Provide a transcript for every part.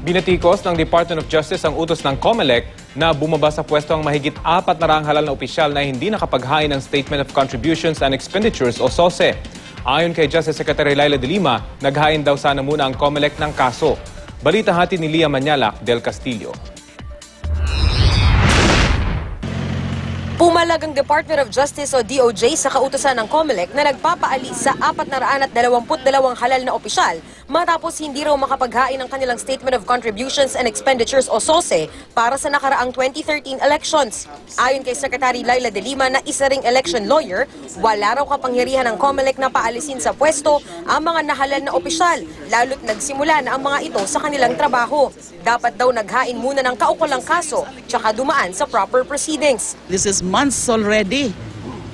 Binatikos ng Department of Justice ang utos ng COMELEC na bumaba sa pwesto ang mahigit 400 halal na opisyal na hindi nakapaghain ng Statement of Contributions and Expenditures o SOSE. Ayon kay Justice Secretary Laila de Lima, naghain daw sana muna ang COMELEC ng kaso. Balita hatid ni Lia Manyalak del Castillo. Pumalag ang Department of Justice o DOJ sa kautusan ng COMELEC na nagpapaalis sa 422 halal na opisyal matapos hindi raw makapaghain ng kanilang Statement of Contributions and Expenditures o SOSE para sa nakaraang 2013 elections. Ayon kay Secretary Laila de Lima na isa ring election lawyer, wala raw kapangyarihan ng COMELEC na paalisin sa pwesto ang mga nahalal na opisyal, lalo't nagsimula na ang mga ito sa kanilang trabaho. Dapat daw naghain muna ng kaukulang kaso tsaka dumaan sa proper proceedings. This is months already,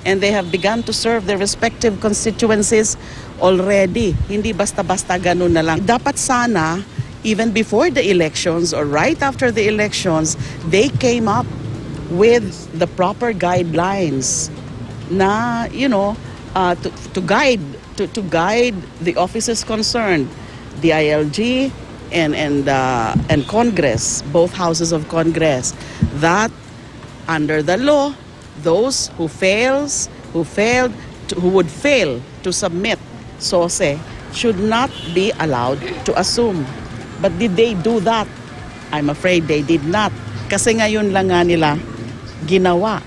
and they have begun to serve their respective constituencies already. Hindi basta-basta ganun na lang. Dapat sana, even before the elections or right after the elections, they came up with the proper guidelines na, to guide the offices concerned, the ILG and Congress, both houses of Congress, that under the law, those who would fail to submit SOSE should not be allowed to assume. But did they do that? I'm afraid they did not. Kasi ngayon lang nga nila ginawa.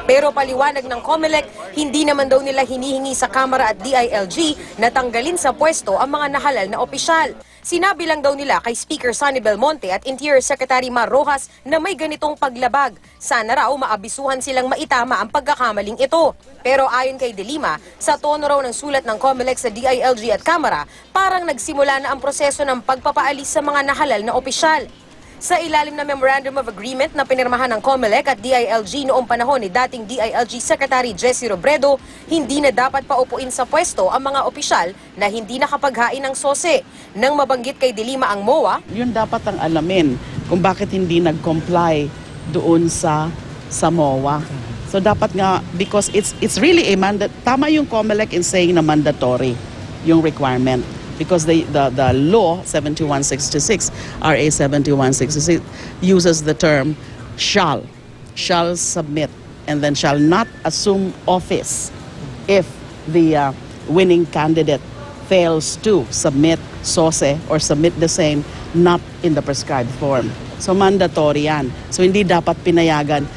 Pero paliwanag ng COMELEC, hindi naman daw nila hinihingi sa Kamara at DILG na tanggalin sa pwesto ang mga nahalal na opisyal. Sinabi lang daw nila kay Speaker Sonny Belmonte at Interior Secretary Mar Rojas na may ganitong paglabag. Sana raw maabisuhan silang maitama ang pagkakamaling ito. Pero ayon kay De Lima, sa tono raw ng sulat ng COMELEC sa DILG at Kamara, parang nagsimula na ang proseso ng pagpapaalis sa mga nahalal na opisyal. Sa ilalim ng Memorandum of Agreement na pinirmahan ng COMELEC at DILG noong panahon ni dating DILG Secretary Jesse Robredo, hindi na dapat paupuin sa pwesto ang mga opisyal na hindi nakapaghain ng SOSE. Nang mabanggit kay De Lima ang MOA, yun dapat ang alamin kung bakit hindi nag-comply doon sa MOA. So dapat nga, because it's really a tama yung COMELEC in saying na mandatory yung requirement. Because the law 7166, RA 7166, uses the term shall submit, and then shall not assume office if the winning candidate fails to submit SOSE or submit the same not in the prescribed form. So mandatory yan. So hindi dapat pinayagan.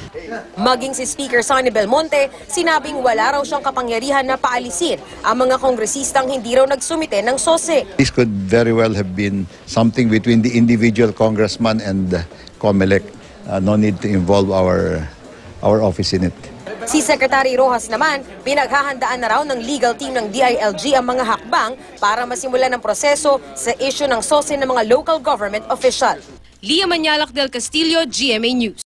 Maging si Speaker Sonny Belmonte, sinabing wala raw siyang kapangyarihan na paalisin ang mga kongresistang hindi raw nagsumite ng SOSE. This could very well have been something between the individual congressman and COMELEC. No need to involve our office in it. Si Secretary Rojas naman, pinaghahandaan na raw ng legal team ng DILG ang mga hakbang para masimulan ang proseso sa issue ng SOSE ng mga local government official. Lia Manyalak del Castillo, GMA News.